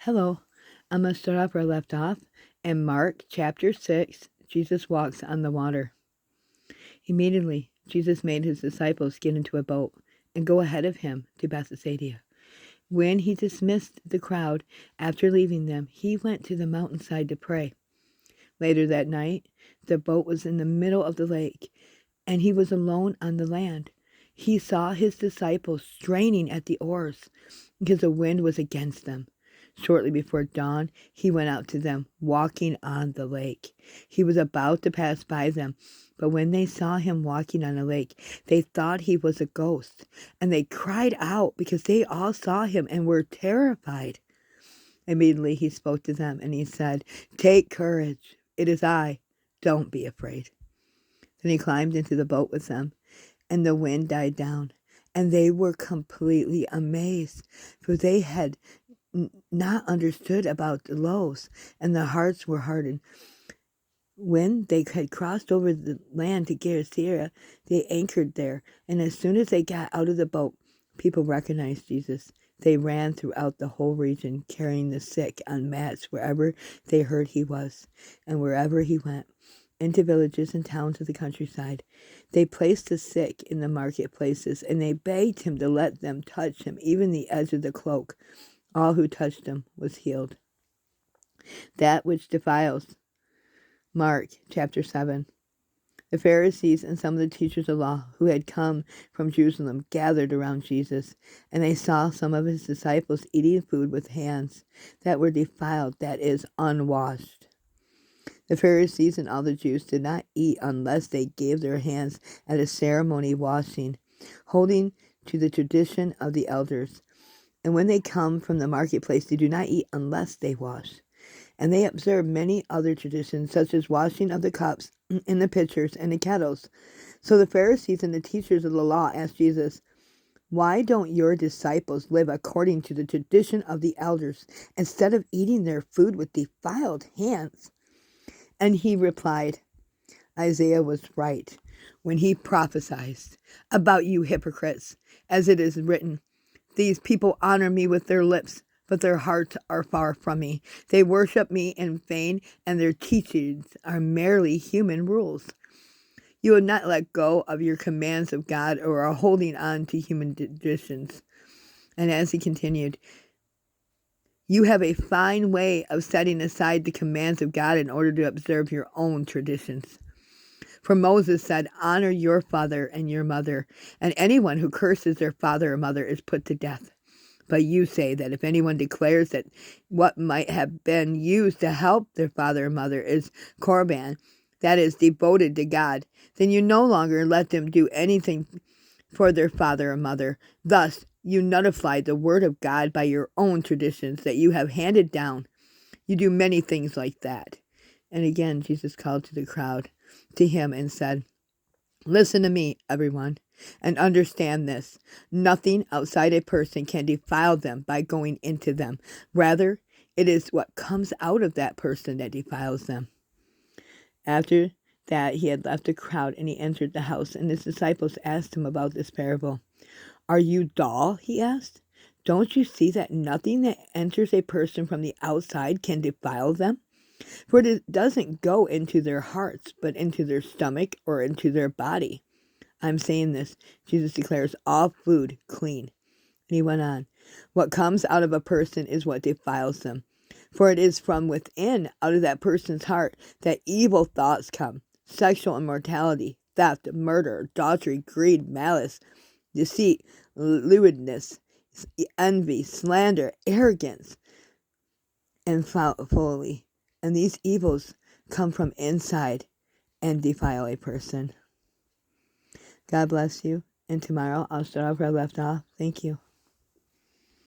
Hello, I'm going to start off where I left off. In Mark chapter 6, Jesus walks on the water. Immediately, Jesus made his disciples get into a boat and go ahead of him to Bethsaida. When he dismissed the crowd after leaving them, he went to the mountainside to pray. Later that night, the boat was in the middle of the lake, and he was alone on the land. He saw his disciples straining at the oars because the wind was against them. Shortly before dawn, he went out to them, walking on the lake. He was about to pass by them, but when they saw him walking on the lake, they thought he was a ghost, and they cried out because they all saw him and were terrified. Immediately he spoke to them, and he said, "Take courage, it is I. Don't be afraid." Then he climbed into the boat with them, and the wind died down, and they were completely amazed, for they had not understood about the loaves, and their hearts were hardened. When they had crossed over the land to Gerasera, they anchored there, and as soon as they got out of the boat, people recognized Jesus. They ran throughout the whole region, carrying the sick on mats wherever they heard he was, and wherever he went, into villages and towns of the countryside. They placed the sick in the marketplaces, and they begged him to let them touch him, even the edge of the cloak. All who touched him was healed. That which defiles. Mark chapter 7. The Pharisees and some of the teachers of law who had come from Jerusalem gathered around Jesus, and they saw some of his disciples eating food with hands that were defiled, that is, unwashed. The Pharisees and all the Jews did not eat unless they gave their hands at a ceremony washing, holding to the tradition of the elders. And when they come from the marketplace, they do not eat unless they wash. And they observe many other traditions, such as washing of the cups in the pitchers and the kettles. So the Pharisees and the teachers of the law asked Jesus, "Why don't your disciples live according to the tradition of the elders, instead of eating their food with defiled hands?" And he replied, "Isaiah was right when he prophesied about you hypocrites, as it is written, 'These people honor me with their lips, but their hearts are far from me. They worship me in vain, and their teachings are merely human rules.'" You would not let go of your commands of God, or are holding on to human traditions. And as he continued, you have a fine way of setting aside the commands of God in order to observe your own traditions. For Moses said, "Honor your father and your mother, and anyone who curses their father or mother is put to death." But you say that if anyone declares that what might have been used to help their father or mother is korban, that is, devoted to God, then you no longer let them do anything for their father or mother. Thus, you nullify the word of God by your own traditions that you have handed down. You do many things like that. And again, Jesus called to the crowd, to him, and said, "Listen to me, everyone, and understand this. Nothing outside a person can defile them by going into them. Rather, it is what comes out of that person that defiles them." After that, he had left the crowd, and he entered the house, and his disciples asked him about this parable. "Are you dull?" he asked. "Don't you see that nothing that enters a person from the outside can defile them? For it doesn't go into their hearts, but into their stomach or into their body. I'm saying this," Jesus declares, "all food clean." And he went on, "What comes out of a person is what defiles them. For it is from within, out of that person's heart, that evil thoughts come: sexual immorality, theft, murder, adultery, greed, malice, deceit, lewdness, envy, slander, arrogance, and folly. And these evils come from inside and defile a person." God bless you. And tomorrow I'll start off where I left off. Thank you.